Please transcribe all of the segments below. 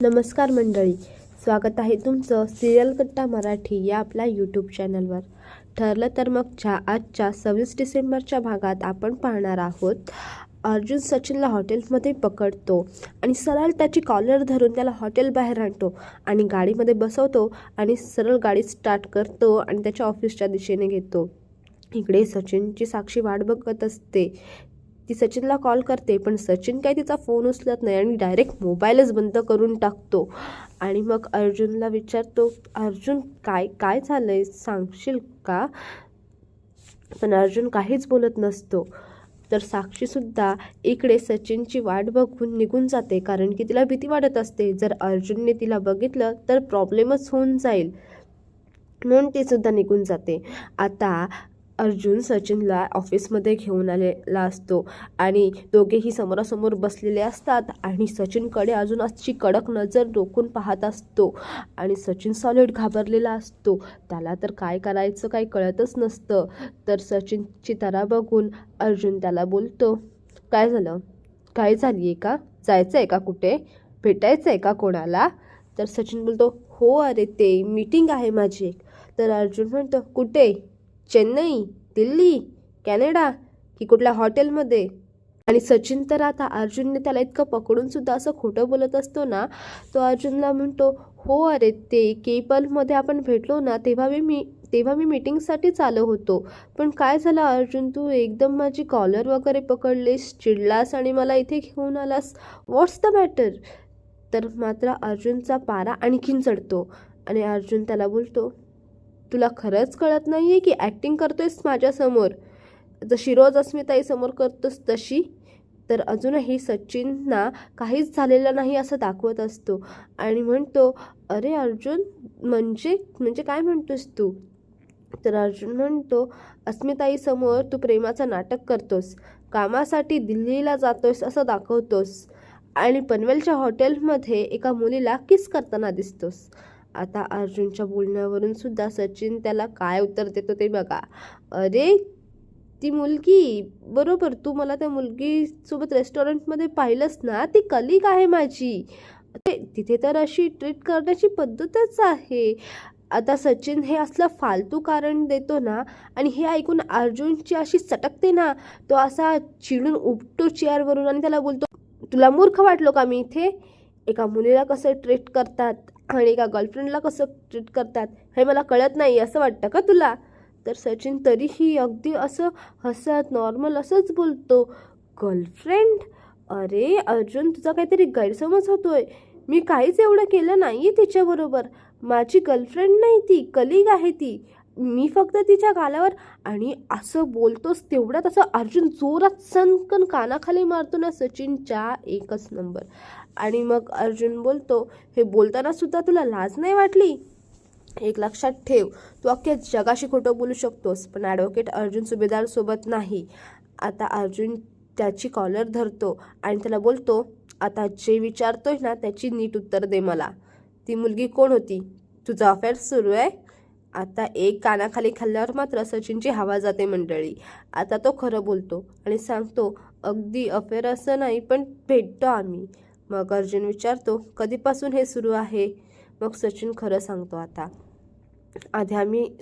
नमस्कार मंडळी, स्वागत आहे तुमचं सिरियल कट्टा मराठी या आपल्या यूट्यूब चॅनलवर. ठरलं तर मगच्या आजच्या 26 डिसेंबरच्या भागात आपण पाहणार आहोत. अर्जुन सचिनला हॉटेलमध्ये पकडतो आणि सरळ त्याची कॉलर धरून त्याला हॉटेल बाहेर आणतो आणि गाडीमध्ये बसवतो आणि सरळ गाडी स्टार्ट करतो आणि त्याच्या ऑफिसच्या दिशेने घेतो. इकडे सचिनची साक्षी वाट बघत असते. ती सचिनला कॉल करते, पण सचिन काय तिचा फोन उचलत नाही आणि डायरेक्ट मोबाईलच बंद करून टाकतो. आणि मग अर्जुनला विचारतो, अर्जुन काय काय झालंय सांगशील का? पण अर्जुन काहीच बोलत नसतो. तर साक्षीसुद्धा इकडे सचिनची वाट बघून निघून जाते, कारण की तिला भीती वाटत असते जर अर्जुनने तिला बघितलं तर प्रॉब्लेमच होऊन जाईल, म्हणून ती सुद्धा निघून जाते. आता अर्जुन सचिनला ऑफिसमध्ये घेऊन आलेला असतो आणि दोघेही समोरासमोर बसलेले असतात आणि सचिनकडे अजून अशी कडक नजर रोखून पाहत असतो आणि सचिन सॉलिड घाबरलेला असतो. त्याला तर काय करायचं काही कळतच नसतं. तर सचिनची तरा बघून अर्जुन त्याला बोलतो, काय झालं, काय झाली आहे का, जायचं आहे का कुठे, भेटायचं आहे का कोणाला? तर सचिन बोलतो, हो अरे ते मीटिंग आहे माझी एक. तर अर्जुन म्हणतो, कुठे, चेन्नई, दिल्ली, कॅनडा की कुठल्या हॉटेलमध्ये? आणि सचिन तर आता अर्जुनने त्याला इतकं पकडून सुद्धा असं खोटं बोलत असतो ना, तो अर्जुनला म्हणतो, हो अरे ते केपलमध्ये आपण भेटलो ना तेव्हा मी मीटिंगसाठीच आलो होतो. पण काय झालं अर्जुन, तू एकदम माझी कॉलर वगैरे पकडलीस, चिडलास आणि मला इथे घेऊन आलास, व्हॉट्स द मॅटर? तर मात्र अर्जुनचा पारा आणखीन चढतो आणि अर्जुन त्याला बोलतो, तुला खरंच कळत नाही आहे की ॲक्टिंग करतोयस माझ्यासमोर, जशी रोज अस्मिताईसमोर करतोस तशी? तर अजूनही सचिनना काहीच झालेलं नाही असं दाखवत असतो आणि म्हणतो, अरे अर्जुन म्हणजे म्हणजे काय म्हणतोस तू? तर अर्जुन म्हणतो, अस्मिताईसमोर तू प्रेमाचं नाटक करतोस, कामासाठी दिल्लीला जातोयस असं दाखवतोस आणि पनवेलच्या हॉटेलमध्ये एका मुलीला किस करताना दिसतोस. आता अर्जुनच्या बोलण्यावरून सुद्धा सचिन त्याला काय उत्तर देतो ते बघा. अरे ती मुलगी, बरोबर, तू मला त्या मुलगीसोबत रेस्टॉरंटमध्ये पाहिलंस ना, ती कलिग आहे माझी. तिथे तर अशी ट्रीट करण्याची पद्धतच आहे. आता सचिन हे असलं फालतू कारण देतो ना आणि हे ऐकून अर्जुनची अशी सटकते ना, तो असा चिडून उठतो चेअरवरून आणि त्याला बोलतो, तुला मूर्ख वाटलो का मी इथे? एका मुलीला कसं ट्रीट करतात आणि एका गर्लफ्रेंडला कसं ट्रीट करतात हे मला कळत नाही असं वाटतं का तुला? तर सचिन तरीही अगदी असं हसत नॉर्मल असंच बोलतो, गर्लफ्रेंड? अरे अर्जुन, तुझा काहीतरी गैरसमज होतोय. मी काहीच एवढं केलं नाही आहे तिच्याबरोबर. माझी गर्लफ्रेंड नाही ती, कलिग आहे ती. मी फक्त तिच्या गालावर. आणि असं बोलतोस तेवढ्यात असं अर्जुन जोरात सनकन कानाखाली मारतो ना सचिनच्या, एकच नंबर. आणि मग अर्जुन बोलतो, हे बोलताना सुद्धा तुला लाज नाही वाटली? एक लक्षात ठेव, तू अख्ख्या जगाशी खोटं बोलू शकतोस, पण ॲडव्होकेट अर्जुन सुभेदार सोबत नाही. आता अर्जुन त्याची कॉलर धरतो आणि त्याला बोलतो, आता जे विचारतोय ना त्याची नीट उत्तर दे मला. ती मुलगी कोण होती? तुझा अफेअर सुरू आहे? आता एक कानाखाली खाल्ल्यावर मात्र सचिनची हवा जाते मंडळी. आता तो खरं बोलतो आणि सांगतो, अगदी अफेअर असं नाही, पण भेटतो आम्ही. मग अर्जुन विचारतो, कधीपासून हे सुरू आहे? मग सचिन खरं सांगतो.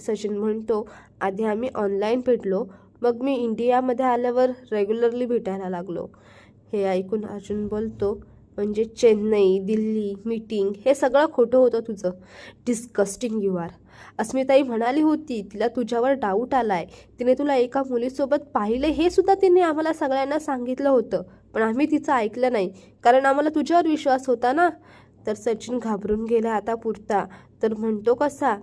सचिन म्हणतो, आधी आम्ही ऑनलाईन भेटलो, मग मी इंडियामध्ये आल्यावर रेग्युलरली भेटायला लागलो. हे ऐकून अर्जुन बोलतो, म्हणजे चेन्नई, दिल्ली, मीटिंग हे सगळं खोटं होतं तुझं. Disgusting you R. अस्मिताई म्हणाली होती तिला तुझ्यावर डाऊट आलाय, तिने तुला एका मुलीसोबत पाहिले हे सुद्धा तिने आम्हाला सगळ्यांना सांगितलं होतं, पण आम्ही तिचं ऐकलं नाही, कारण आम्हाला तुझ्यावर विश्वास होता ना. तर सचिन घाबरून गेला आता पुरता. तर म्हणतो कसा,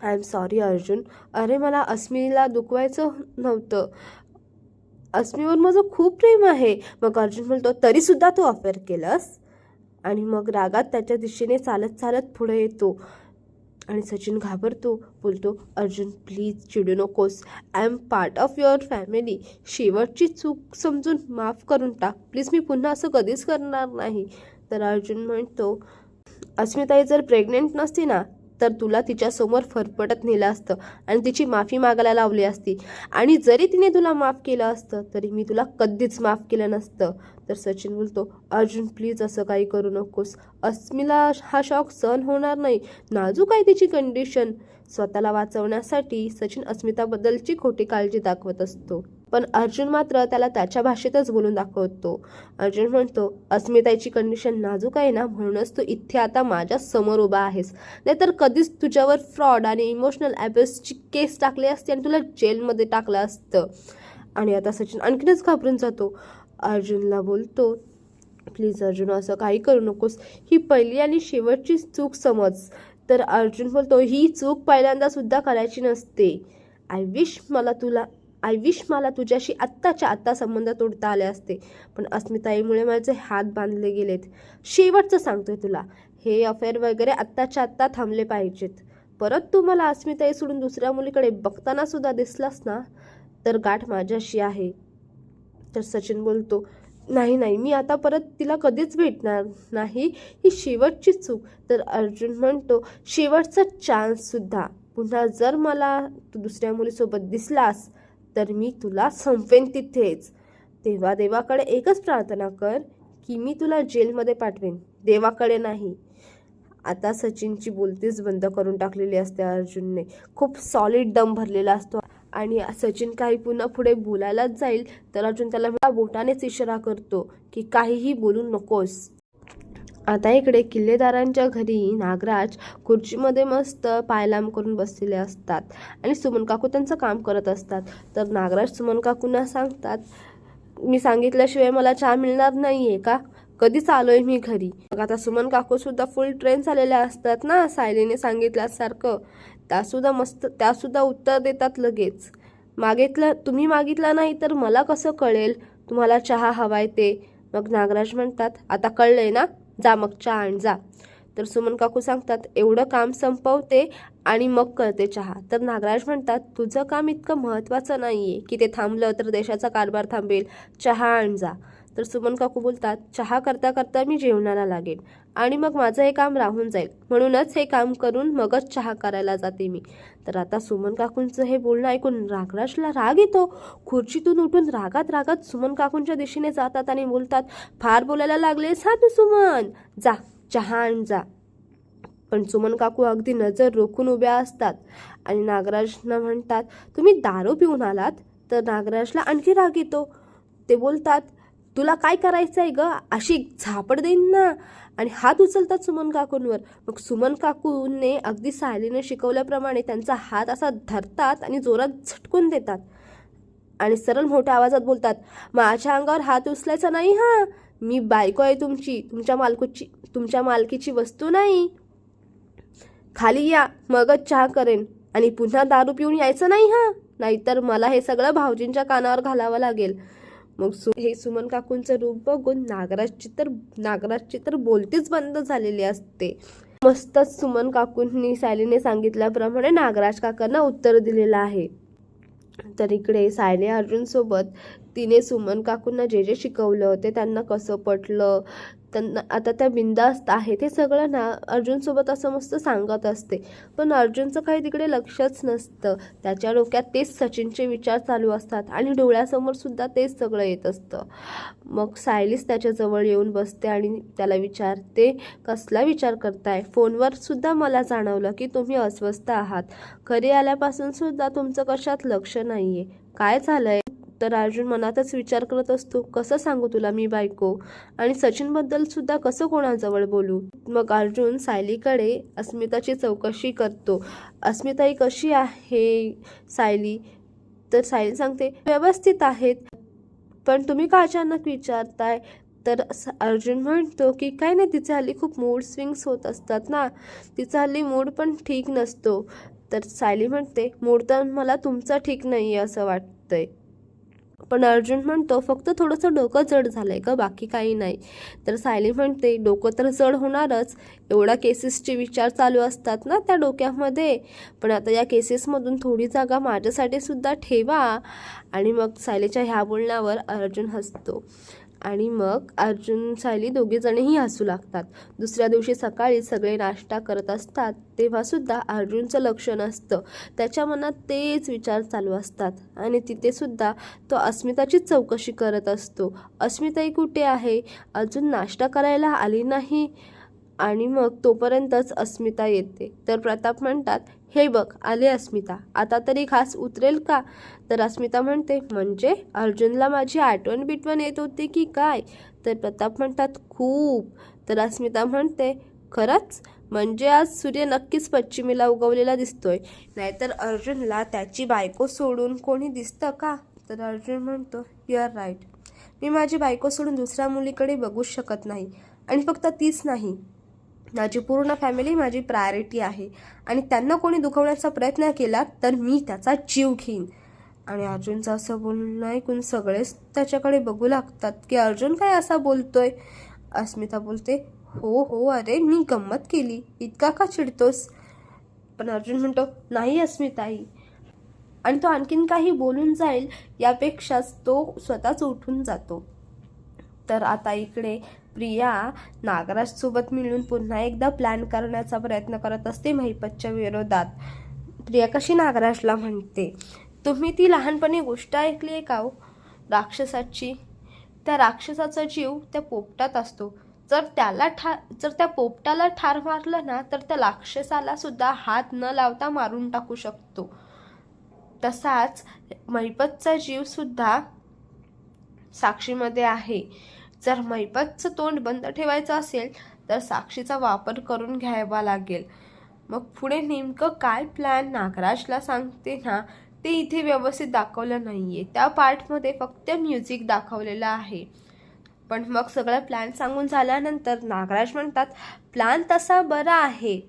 आय एम सॉरी अर्जुन, अरे मला अस्मीला दुखवायचं नव्हतं, अस्मीवर माझं खूप प्रेम आहे. मग अर्जुन म्हणतो, तरीसुद्धा तू अफेअर केलंस? आणि मग रागात त्याच्या दिशेने चालत चालत पुढे येतो आणि सचिन घाबरतो, बोलतो, अर्जुन प्लीज चिडू नकोस, I am part of your family, शेवटची चूक समजून माफ करून टाक प्लीज, मी पुन्हा असं कधीच करणार नाही. तर अर्जुन म्हणतो, अस्मिताई जर प्रेग्नेंट नसती ना तर तुला तिच्यासमोर फरफटत नेलं असतं आणि तिची माफी मागायला लावली असती. आणि जरी तिने तुला माफ केलं असतं तरी मी तुला कधीच माफ केलं नसतं. तर सचिन बोलतो, अर्जुन प्लीज असं काही करू नकोस. अस्मीला हा शॉक सहन होणार नाही. नाजूक आहे तिची कंडिशन. स्वतःला वाचवण्यासाठी सचिन अस्मिताबद्दलची खोटी काळजी दाखवत असतो. पण अर्जुन मात्र त्याला त्याच्या भाषेतच बोलून दाखवतो. अर्जुन म्हणतो, अस्मिताची कंडिशन नाजूक आहे ना, म्हणूनच तू इथे आता माझ्या समोर उभा आहेस. नाहीतर कधीच तुझ्यावर फ्रॉड आणि इमोशनल अब्यूजची केस टाकली असती आणि तुला जेलमध्ये टाकलं असतं. आणि आता सचिन आणखीनच घाबरून जातो. अर्जुनला बोलतो, प्लीज अर्जुन असं काही करू नकोस. ही पहिली आणि शेवटची चूक समज. तर अर्जुन बोलतो, ही चूक पहिल्यांदा सुद्धा करायची नसते. आय विश मला तुझ्याशी आत्ताच्या आत्ता संबंध तोडता आले असते, पण अस्मिताईमुळे माझे हात बांधले गेलेत. शेवटचं सांगतोय तुला, हे अफेअर वगैरे आत्ताच्या आत्ता थांबले पाहिजेत. परत तू मला अस्मिताई सोडून दुसऱ्या मुलीकडे बघताना सुद्धा दिसलास ना, तर गाठ माझ्याशी आहे. तर सचिन बोलतो, नाही मी आता परत तिला कधीच भेटणार नाही. ही शेवटची चूक. तर अर्जुन म्हणतो, शेवटचा चान्स सुद्धा. पुन्हा जर मला तू दुसऱ्या मुलीसोबत दिसलास तर मी तुला संपवेन तिथेच. तेव्हा देवाकडे एकच प्रार्थना कर की मी तुला जेलमध्ये पाठवेन, देवाकडे नाही. आता सचिनची बोलतीच बंद करून टाकलेली असते अर्जुनने. खूप सॉलिड दम भरलेला असतो आणि सचिन काही पुन्हा पुढे बोलायलाच जाईल तर अर्जुन त्याला बोटानेच इशारा करतो की काहीही बोलू नकोस. आता इकडे किल्लेदारांच्या घरी नागराज खुर्चीमध्ये मस्त पायलाम करून बसलेले असतात आणि सुमन काकू त्यांचं काम करत असतात. तर नागराज सुमन काकूंना सांगतात, मी सांगितल्याशिवाय मला चहा मिळणार नाहीये का? कधीच आलोय मी घरी. मग आता सुमन काकू सुद्धा फुल ट्रेन झालेल्या असतात ना सायलीने सांगितल्यासारखं. त्यासुद्धा उत्तर देतात लगेच. तुम्ही मागितलं नाही तर मला कसं कळेल तुम्हाला चहा हवाय ते? मग नागराज म्हणतात, आता कळलंय ना, जा मग चहा आण जा. तर सुमन काकू सांगतात, एवढं काम संपवते आणि मग करते चहा. तर नागराज म्हणतात, तुझं काम इतकं महत्त्वाचं नाहीये की ते थांबलं तर देशाचा कारभार थांबेल, चहा आण जा. तर सुमन काकू बोलतात, चहा करता करता मी जेवणाला लागेन आणि मग माझं हे काम राहून जाईल, म्हणूनच हे काम करून मगच चहा करायला जाते मी. तर आता सुमन काकूंचं हे बोलणं ऐकून नागराजला राग येतो. खुर्चीतून उठून रागात सुमन काकूंच्या दिशेने जातात आणि बोलतात, फार बोलायला लागलेस हा तू सुमन, जा चहा आण जा. पण सुमन काकू अगदी नजर रोखून उभ्या असतात आणि नागराजना म्हणतात, तुम्ही दारू पिऊन आलात? तर नागराजला आणखी राग येतो. ते बोलतात, तुला काय करायचं आहे ग, अशी झापड देईन ना. आणि हात उचलतात सुमन काकूंवर. मग सुमन काकूंने अगदी सायलीने शिकवल्याप्रमाणे त्यांचा हात असा धरतात आणि जोरात झटकून देतात आणि सरळ मोठ्या आवाजात बोलतात, माझ्या अंगावर हात उचलायचा नाही हा, मी बायको आहे तुमची, तुमच्या मालकीची वस्तू नाही. खाली या मगच चहा करेन आणि पुन्हा दारू पिऊन यायचं नाही हा, नाहीतर मला हे सगळं भाऊजींच्या कानावर घालावं लागेल. मग हे सुमन काकूंचं रूप बघून नागराजची तर बोलतीच बंद झालेली असते. मस्तच सुमन काकूंनी सायलीने सांगितल्याप्रमाणे नागराज काकांना उत्तर दिलेलं आहे. तर इकडे सायली अर्जुन सोबत तिने सुमन काकूंना जे शिकवलं होते त्यांना कसं पटलं, त्यांना आता त्या बिंदास्त आहेत हे सगळं ना अर्जुन सोबत असं मस्त सांगत असते. पण अर्जुनचं काही तिकडे लक्षच नसतं. त्याच्या डोक्यात तेच सचिनचे विचार चालू असतात आणि डोळ्यासमोर सुद्धा तेच सगळं येत असतं. मग सायलीच त्याच्याजवळ येऊन बसते आणि त्याला विचारते, कसला विचार करताय? फोनवर सुद्धा मला जाणवलं की तुम्ही अस्वस्थ आहात. घरी आल्यापासून सुद्धा तुमचं कशात लक्ष नाहीये, काय झालंय? तर अर्जुन मनातच विचार करत असतो, कसं सांगू तुला मी बायको, आणि सचिनबद्दल सुद्धा कसं कोणाजवळ बोलू. मग अर्जुन सायलीकडे अस्मिताची चौकशी करतो. अस्मिताई कशी आहे सायली? तर सायली सांगते, व्यवस्थित आहेत. पण तुम्ही का अचानक विचारताय? तर अर्जुन म्हणतो की काय नाही, तिचे हल्ली खूप मूड स्विंग्स होत असतात ना, तिचा हल्ली मूड पण ठीक नसतो. तर सायली म्हणते, मूड तर मला तुमचा ठीक नाही आहे असं वाटतंय. पण अर्जुन म्हणतो, फक्त थोडंसं डोकं जड झालंय का, बाकी काही नाही. तर सायली म्हणते, डोकं तर जड होणारच, एवढ्या केसेसचे विचार चालू असतात ना त्या डोक्यामध्ये, पण आता या केसेसमधून थोडी जागा माझ्यासाठी सुद्धा ठेवा. आणि मग सायलीच्या ह्या बोलण्यावर अर्जुन हसतो आणि मग अर्जुन सायली दोघेजणही हसू लागतात. दुसऱ्या दिवशी सकाळी सगळे नाश्ता करत असतात तेव्हासुद्धा अर्जुनचं लक्ष नसतं. त्याच्या मनात तेच विचार चालू असतात आणि तिथे सुद्धा तो अस्मिताचीच चौकशी करत असतो. अस्मिताई कुठे आहे? अजून नाश्ता करायला आली नाही. आणि मग तोपर्यंतच अस्मिता येते. तर प्रताप म्हणतात, हे बघ आले अस्मिता, आता तरी घास उतरेल का? तर अस्मिता म्हणते, म्हणजे अर्जुनला माझी आठवण बिटवण येत होती की काय? तर प्रताप म्हणतात, खूप. तर अस्मिता म्हणते, खरंच? म्हणजे आज सूर्य नक्कीच पश्चिमेला उगवलेला दिसतोय, नाहीतर अर्जुनला त्याची बायको सोडून कोणी दिसतं का? तर अर्जुन म्हणतो, यू आर राईट. मी माझी बायको सोडून दुसऱ्या मुलीकडे बघूच शकत नाही. आणि फक्त तीच नाही, माझी पूर्ण फॅमिली माझी प्रायोरिटी आहे आणि त्यांना कोणी दुखवण्याचा प्रयत्न केला तर मी त्याचा जीव घेईन. आणि अर्जुनचं असं बोलणं ऐकून सगळेच त्याच्याकडे बघू लागतात की अर्जुन काय असा बोलतोय. अस्मिता बोलते, हो हो, अरे मी गंमत केली, इतका का चिडतोस? पण अर्जुन म्हणतो, नाही अस्मिताई. आणि तो आणखीन काही बोलून जाईल यापेक्षाच तो स्वतःच उठून जातो. तर आता इकडे प्रिया नागराजसोबत मिळून पुन्हा एकदा प्लॅन करण्याचा प्रयत्न करत असते महिपतच्या विरोधात. प्रिया कशी नागराजला म्हणते, तुम्ही ती लहानपणी गोष्ट ऐकली आहे का हो, राक्षसाची? त्या राक्षसाचा जीव त्या पोपटात असतो. जर त्या पोपटाला ठार मारलं ना तर त्या राक्षसाला सुद्धा हात न लावता मारून टाकू शकतो. तसाच महिपतचा जीव सुद्धा साक्षीमध्ये आहे. जर महिपतचं तोंड बंद ठेवायचं असेल तर साक्षीचा वापर करून घ्यावा लागेल. मग पुढे नेमकं काय प्लॅन नागराजला सांगते ना ते इथे व्यवस्थित दाखवलं नाहीये. त्या पार्टमध्ये फक्त म्युझिक दाखवलेलं आहे. पण मग सगळं प्लॅन सांगून झाल्यानंतर नागराज म्हणतात, प्लॅन तसा बरा आहे.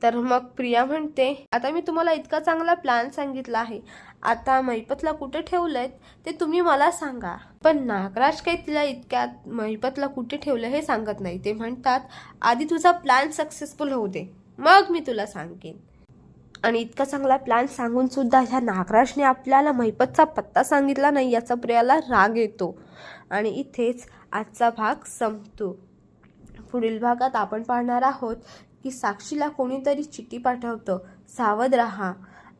तर मग प्रिया म्हणते, आता मी तुम्हाला इतका चांगला प्लॅन सांगितला आहे, आता महिपतला कुठे ठेवलंय ते तुम्ही मला सांगा. पण नागराज काही तिला इतक्यात महिपतला कुठे ठेवलं हे सांगत नाही. ते म्हणतात, आधी तुझा प्लॅन सक्सेसफुल होऊ दे, मग मी तुला सांगेन. आणि इतका चांगला प्लॅन सांगून सुद्धा ह्या नागराजने आपल्याला महिपतचा पत्ता सांगितला नाही याचा प्रियाला राग येतो. आणि इथेच आजचा भाग संपतो. पुढील भागात आपण पाहणार आहोत की साक्षीला कोणीतरी चिठ्ठी पाठवतं, सावध राहा.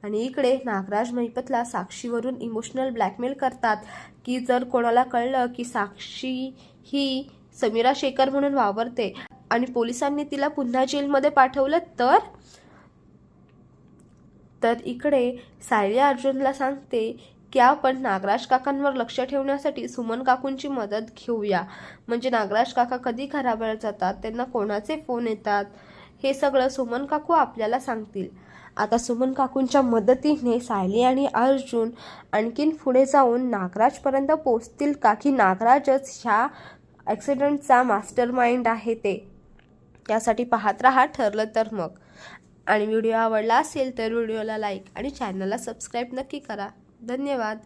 आणि इकडे नागराज महिपतला साक्षीवरून इमोशनल ब्लॅकमेल करतात की जर कोणाला कळलं की साक्षी ही समीरा शेखर म्हणून वावरते आणि पोलिसांनी तिला पुन्हा जेलमध्ये पाठवलं तर इकडे सायली अर्जुनला सांगते की आपण नागराज काकांवर लक्ष ठेवण्यासाठी सुमन काकूंची मदत घेऊया. म्हणजे नागराज काका कधी घराबाहेर जातात, त्यांना कोणाचे फोन येतात, हे सगळं सुमन काकू आपल्याला सांगतील. आता सुमन काकूंच्या मदतीने सायली आणि अर्जुन आणखीन पुढे जाऊन नागराजपर्यंत पोहोचतील का, की नागराजच ह्या ॲक्सिडेंटचा मास्टर माइंड आहे ते. यासाठी पाहत राहा ठरलं तर मग. आणि व्हिडिओ आवडला असेल तर व्हिडिओला लाईक आणि चॅनलला सबस्क्राईब नक्की करा. धन्यवाद.